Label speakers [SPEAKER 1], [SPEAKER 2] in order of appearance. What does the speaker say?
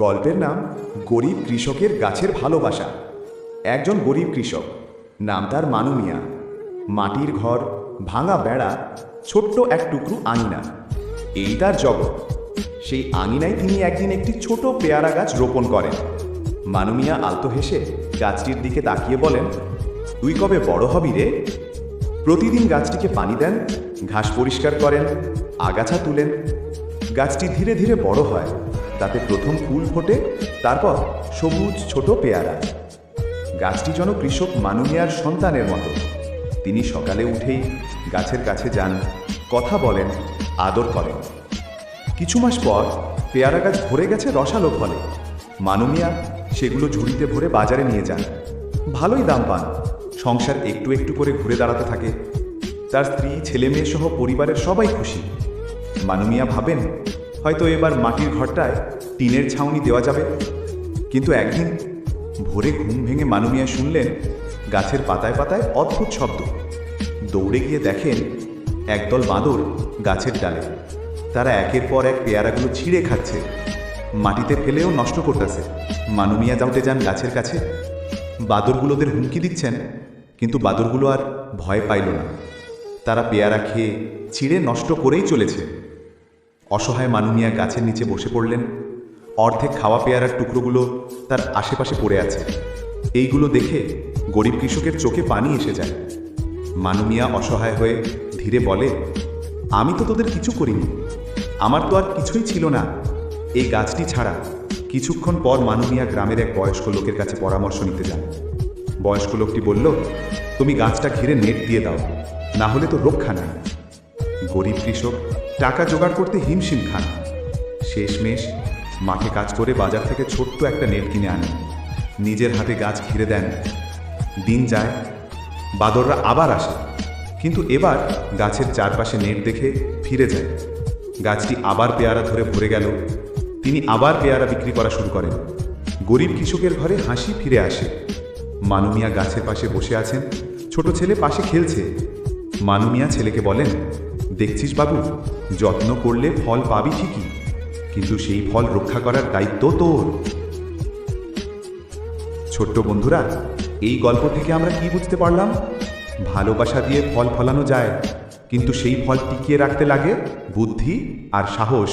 [SPEAKER 1] গল্পের নাম গরিব কৃষকের গাছের ভালোবাসা। একজন গরিব কৃষক, নাম তার মানু মিয়া। মাটির ঘর, ভাঙা বেড়া, ছোট্ট এক টুকরো আঙিনা, এই তার জগৎ। সেই আঙিনায় তিনি একদিন একটি ছোট পেয়ারা গাছ রোপণ করেন। মানু মিয়া আলতো হেসে গাছটির দিকে তাকিয়ে বলেন, তুই কবে বড় হবি রে? প্রতিদিন গাছটিকে পানি দেন, ঘাস পরিষ্কার করেন, আগাছা তুলেন। গাছটি ধীরে ধীরে বড় হয়, তাতে প্রথম ফুল ফোটে, তারপর সবুজ ছোট পেয়ারা। গাছটি যেন কৃষক মানু মিয়ার সন্তানের মতো। তিনি সকালে উঠেই গাছের কাছে যান, কথা বলেন, আদর করেন। কিছু মাস পর পেয়ারা গাছ ভরে গেছে রসালো ফলে। মানু মিয়া সেগুলো ঝুড়িতে ভরে বাজারে নিয়ে যান। ভালোই দাম পান, সংসার একটু একটু করে ঘুরে দাঁড়াতে থাকে। তার স্ত্রী, ছেলে মেয়ে সহ পরিবারের সবাই খুশি। মানু মিয়া ভাবেন, হয়তো এবার মাটির ঘরটায় টিনের ছাউনি দেওয়া যাবে। কিন্তু একদিন ভোরে ঘুম ভেঙে মানু মিয়া শুনলেন গাছের পাতায় পাতায় অদ্ভুত শব্দ। দৌড়ে গিয়ে দেখেন একদল বাঁদর গাছের ডালে। তারা একের পর এক পেয়ারাগুলো ছিঁড়ে খাচ্ছে, মাটিতে ফেলেও নষ্ট করতেছে। মানু মিয়া যাওতে যান গাছের কাছে। বাদরগুলোদের হুমকি দিচ্ছেন, কিন্তু বাদরগুলো আর ভয় পাইল না। তারা পেয়ারা খেয়ে ছিঁড়ে নষ্ট করেই চলেছে। অসহায় মানু মিয়া গাছের নিচে বসে পড়লেন। অর্ধেক খাওয়া পেয়ারার টুকরোগুলো তার আশেপাশে পড়ে আছে। এইগুলো দেখে গরিব কৃষকের চোখে পানি এসে যায়। মানু মিয়া অসহায় হয়ে ধীরে বলে, আমি তো তোদের কিছু করিনি, আমার তো আর কিছুই ছিল না এই গাছটি ছাড়া। কিছুক্ষণ পর মানু মিয়া গ্রামের এক বয়স্ক লোকের কাছে পরামর্শ নিতে যান। বয়স্ক লোকটি বলল, তুমি গাছটা ঘিরে নেট দিয়ে দাও, না হলে তো রক্ষা নাই। গরিব কৃষক টাকা জোগাড় করতে হিমশিম খান। শেষমেশ মাঠে কাজ করে বাজার থেকে ছোট্ট একটা নেট কিনে আনেন। নিজের হাতে গাছ ঘিরে দেন। দিন যায়, বাদররা আবার আসে, কিন্তু এবার গাছের চারপাশে নেট দেখে ফিরে যায়। গাছটি আবার পেয়ারা ধরে ভরে গেল। তিনি আবার পেয়ারা বিক্রি করা শুরু করেন। গরিব কৃষকের ঘরে হাসি ফিরে আসে। মানু মিয়া গাছের পাশে বসে আছেন, ছোট ছেলে পাশে খেলছে। মানু মিয়া ছেলেকে বলেন, দেখছিস বাবু, যত্ন করলে ফল পাবি ঠিকই, কিন্তু সেই ফল রক্ষা করার দায়িত্ব তোর। ছোট্ট বন্ধুরা, এই গল্প থেকে আমরা কি বুঝতে পারলাম? ভালোবাসা দিয়ে ফল ফলানো যায়, কিন্তু সেই ফল টিকিয়ে রাখতে লাগে বুদ্ধি আর সাহস।